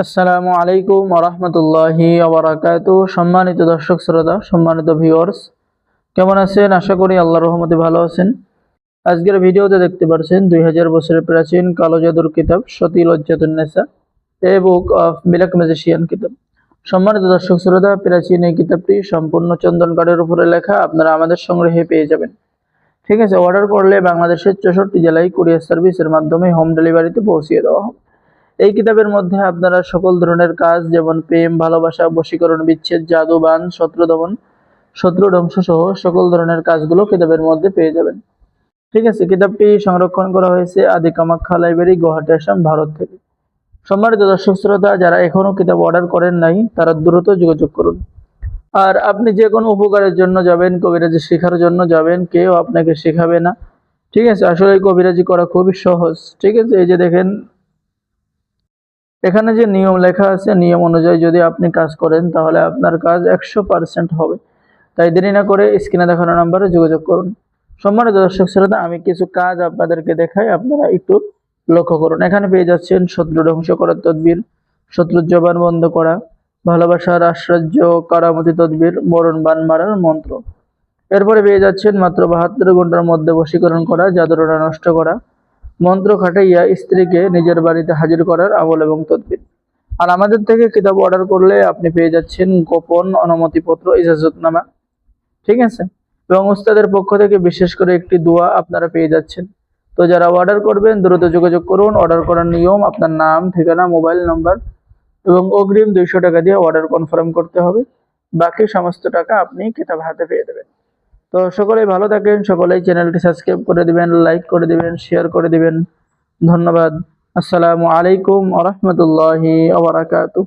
আসসালামু আলাইকুম ওয়া রাহমাতুল্লাহি ওয়া বারাকাতুহু। সম্মানিত দর্শক শ্রোতা, সম্মানিত ভিউয়ার্স, কেমন আছেন? আশা করি আল্লাহর রহমতে ভালো আছেন। আজকের ভিডিওতে দেখতে পাচ্ছেন 2000 বছরের প্রাচীন কালো জাদুর কিতাব সতী লজ্জাতুন নেসা, এ বুক অফ ব্ল্যাক ম্যাজিশিয়ান কিতাব। সম্মানিত দর্শক শ্রোতা, প্রাচীন এই কিতাবটি সম্পূর্ণ চন্দন কাঠের উপরে লেখা, আপনারা আমাদের সংগ্রহে পেয়ে যাবেন। ঠিক আছে, অর্ডার করলে বাংলাদেশের 64 জেলায় কুরিয়ার সার্ভিসের মাধ্যমে হোম ডেলিভারিতে পৌঁছিয়ে দেওয়া হবে। এই কিতাবের মধ্যে আপনারা সকল ধরনের কাজ, যেমন প্রেম, ভালোবাসা, বশীকরণ, বিচ্ছেদ, জাদু, বান, শত্রু দমন, শত্রু ধ্বংস সহ সকল ধরনের কাজগুলো কিতাবের মধ্যে পেয়ে যাবেন। ঠিক আছে, কিতাবটি সংরক্ষণ করা হয়েছে আদি কামাখ্যা লাইব্রেরি, গুয়াহাটি, আসাম, ভারত থেকে। সম্মানিত দর্শক শ্রোতা, যারা এখনো কিতাব অর্ডার করেন নাই তারা দ্রুত যোগাযোগ করুন। আর আপনি যে কোনো উপকারের জন্য যাবেন, কবিরাজি শেখার জন্য যাবেন, কেউ আপনাকে শেখাবে না। ঠিক আছে, আসলে কবিরাজি করা খুবই সহজ। ঠিক আছে, এই যে দেখেন, এখানে যে নিয়ম লেখা আছে, নিয়ম অনুযায়ী যদি আপনি কাজ করেন তাহলে আপনার কাজ 100% হবে। তাই দেরি না করে স্ক্রিনে দেখানো নাম্বারে যোগাযোগ করুন। সম্মানিত দর্শক শ্রোতা, আমি কিছু কাজ আপনাদেরকে দেখাই, আপনারা একটু লক্ষ্য করুন। এখানে পেয়ে যাচ্ছেন শত্রু ধ্বংস করার তদবির, শত্রুর জবান বন্ধ করা, ভালোবাসার আশ্চর্য কারামতি তদবির, মরণ বান মারার মন্ত্র। এরপরে পেয়ে যাচ্ছেন মাত্র 72 ঘন্টার মধ্যে বশীকরণ করা, জাদুটোনা নষ্ট করা, মন্ত্র খাটাইয়া স্ত্রীকে নিজের বাড়িতে হাজির করার আমল এবং তদবির। আর আমাদের থেকে কিতাব অর্ডার করলে আপনি পেয়ে যাচ্ছেন গোপন অনুমতিপত্র, ইজাজতনামা। ঠিক আছে, এবং উস্তাদের পক্ষ থেকে বিশেষ করে একটি দোয়া আপনারা পেয়ে যাচ্ছেন। তো যারা অর্ডার করবেন দ্রুত যোগাযোগ করুন। অর্ডার করার নিয়ম: আপনার নাম, ঠিকানা, মোবাইল নাম্বার এবং অগ্রিম 200 টাকা দিয়ে অর্ডার কনফার্ম করতে হবে। বাকি সমস্ত টাকা আপনি কিতাব হাতে পেয়ে দেবেন। তো সকলেই ভালো থাকেন, সকলেই চ্যানেলটি সাবস্ক্রাইব করে দিবেন, লাইক করে দিবেন, শেয়ার করে দিবেন। ধন্যবাদ। আসসালামু আলাইকুম ওয়া রাহমাতুল্লাহি ওয়া বারাকাতুহু।